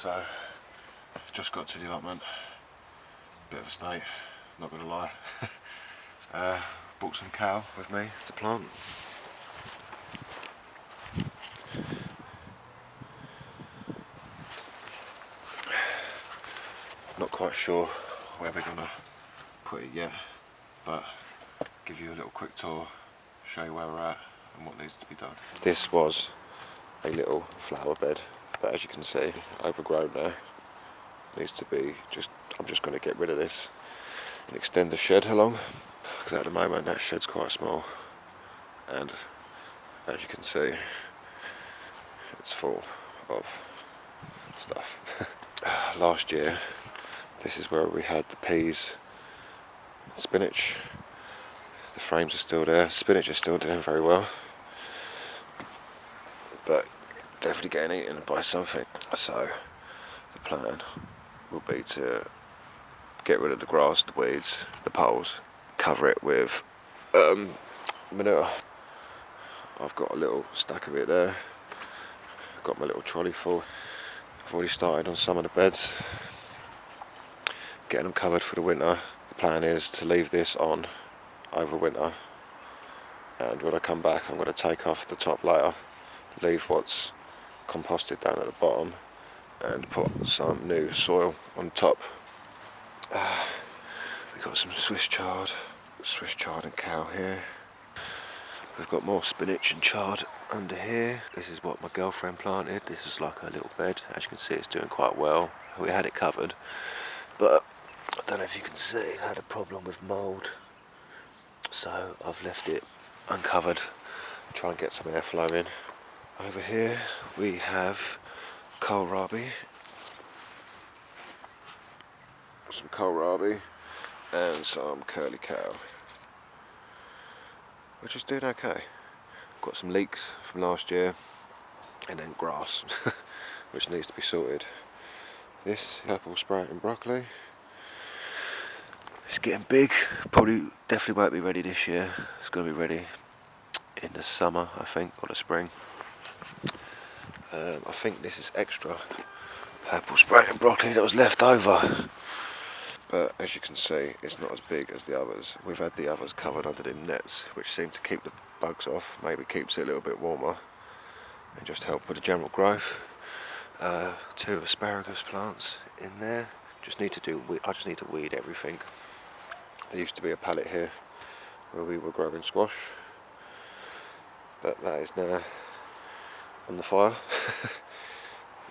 So just got to the allotment, bit of a state, not gonna lie. Brought some cow with me to plant. Not quite sure where we're gonna put it yet, but give you a little quick tour, show you where we're at and what needs to be done. This was a little flower bed, but as you can see, overgrown now. Needs to be I'm just going to get rid of this and extend the shed along, because at the moment that shed's quite small, and as you can see, it's full of stuff. Last year, this is where we had the peas and spinach. The frames are still there. Spinach is still doing very well, but definitely getting eaten by something. So the plan will be to get rid of the grass, the weeds, the poles, cover it with manure. I've got a little stack of it there. I've got my little trolley full. I've already started on some of the beds, getting them covered for the winter. The plan is to leave this on over winter, and when I come back I'm going to take off the top layer, leave what's composted down at the bottom, and put some new soil on top. We've got some Swiss chard and cow here. We've got more spinach and chard under here. This is what my girlfriend planted. This is like a little bed. As you can see, it's doing quite well. We had it covered, but I don't know if you can see, it had a problem with mould, so I've left it uncovered, try and get some airflow in. Over here we have kohlrabi, and some curly cow, which is doing okay. Got some leeks from last year, and then grass, which needs to be sorted. This purple sprouting broccoli, it's getting big. Definitely won't be ready this year. It's going to be ready in the summer, I think, or the spring. I think this is extra purple sprouting broccoli that was left over. But as you can see, it's not as big as the others. We've had the others covered under the nets, which seem to keep the bugs off, maybe keeps it a little bit warmer, and just help with the general growth. 2 asparagus plants in there. I just need to weed everything. There used to be a pallet here where we were growing squash, but that is now on the fire.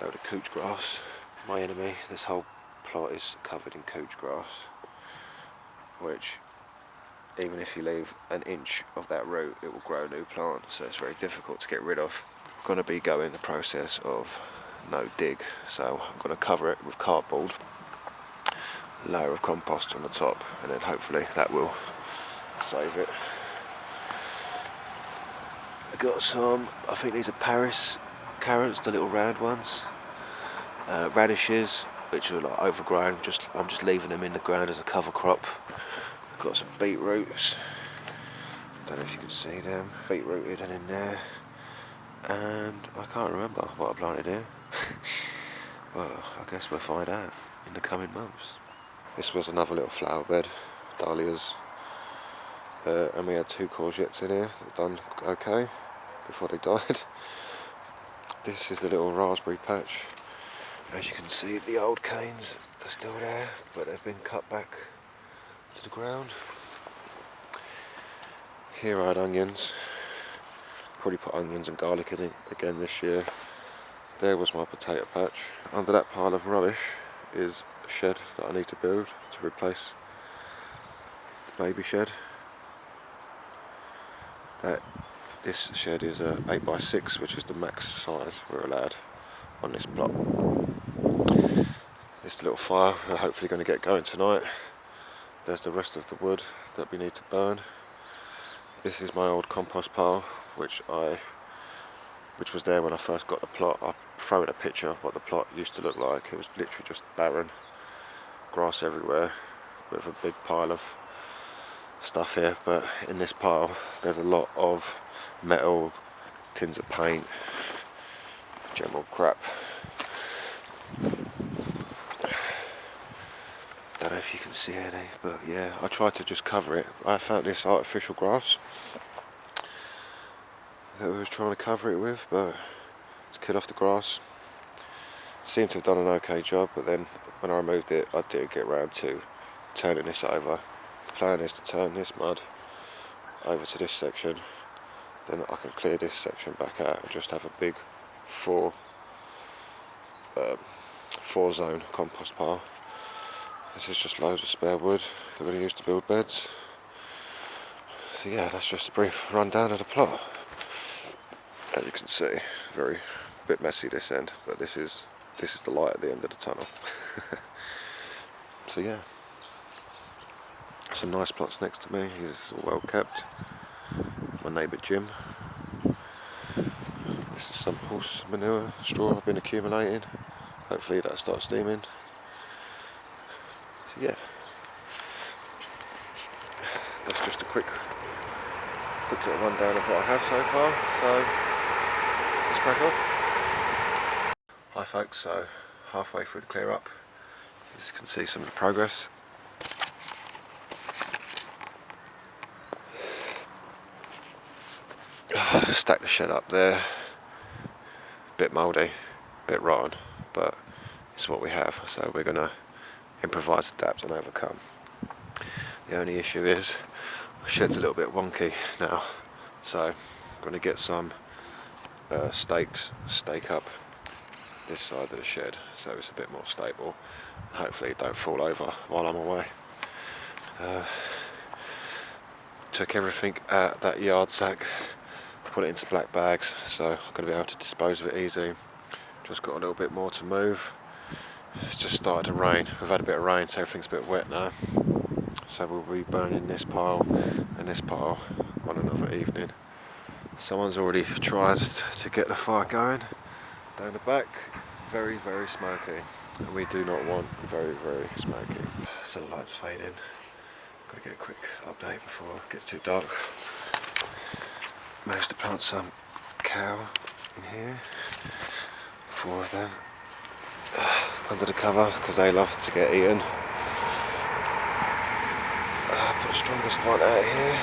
Load of couch grass. My enemy. This whole plot is covered in couch grass, which, even if you leave an inch of that root, it will grow a new plant, so it's very difficult to get rid of. I'm going to be going the process of no dig, so I'm going to cover it with cardboard, a layer of compost on the top, and then hopefully that will save it. I've got some, I think these are Paris carrots, the little round ones, radishes, which are like overgrown. I'm just leaving them in the ground as a cover crop. I've got some beetroots. Don't know if you can see them. Beetrooted and in there. And I can't remember what I planted here. Well, I guess we'll find out in the coming months. This was another little flower bed, dahlias. And we had 2 courgettes in here that done okay before they died. This is the little raspberry patch. As you can see, the old canes are still there, but they've been cut back to the ground. Here I had onions. Probably put onions and garlic in it again this year. There was my potato patch. Under that pile of rubbish is a shed that I need to build to replace the baby shed. This shed is a 8x6, which is the max size we're allowed on this plot. This little fire, we're hopefully going to get going tonight. There's the rest of the wood that we need to burn. This is my old compost pile, which was there when I first got the plot. I'll throw in a picture of what the plot used to look like. It was literally just barren, grass everywhere, with a big pile of stuff here. But in this pile there's a lot of metal, tins of paint, general crap. if you can see any, but yeah, I tried to just cover it. I found this artificial grass that we was trying to cover it with, but to kill off the grass. Seemed to have done an okay job, but then when I removed it, I didn't get around to turning this over. The plan is to turn this mud over to this section, then I can clear this section back out and just have a big four zone compost pile. This is just loads of spare wood we're going to use to build beds. So yeah, that's just a brief rundown of the plot. As you can see, very bit messy this end, but this is the light at the end of the tunnel. So yeah, some nice plots next to me. He's all well kept. My neighbour Jim. This is some horse manure straw I've been accumulating. Hopefully that'll start steaming. So yeah, that's just a quick little rundown of what I have so far. So let's crack on. Hi folks, so halfway through the clear up. As you can see some of the progress. Stack the shed up there. Bit mouldy, bit rotten, but it's what we have, so we're gonna improvise, adapt and overcome. The only issue is the shed's a little bit wonky now, so I'm gonna get some stakes, stake up this side of the shed so it's a bit more stable and hopefully it don't fall over while I'm away. Took everything out that yard sack, put it into black bags, so I'm going to be able to dispose of it easy. Just got a little bit more to move. It's just started to rain. We've had a bit of rain, so everything's a bit wet now. So we'll be burning this pile and this pile on another evening. Someone's already tried to get the fire going down the back. Very, very smoky. And we do not want very, very smoky. So the light's fading. Got to get a quick update before it gets too dark. Managed to plant some cow in here. 4 of them. Under the cover because they love to get eaten. Put the strongest one out here.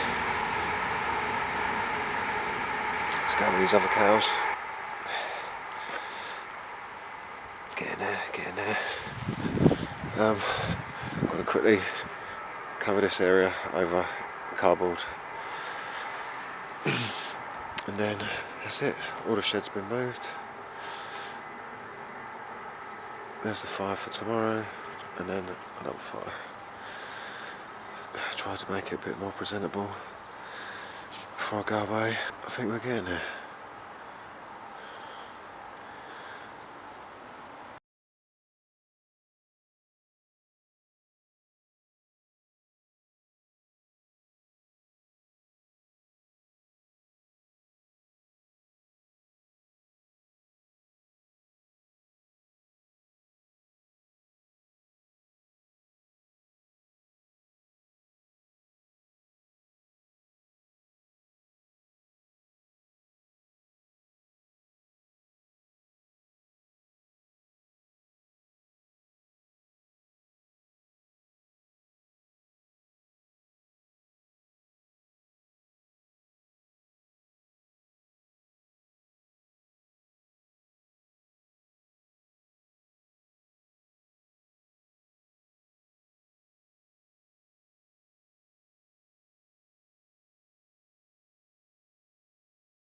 Let's go with these other cows. Get in there, get in there. Got to quickly cover this area over cardboard. And then that's it. All the shed's been moved. There's the fire for tomorrow, and then another fire. Try to make it a bit more presentable before I go away. I think we're getting there.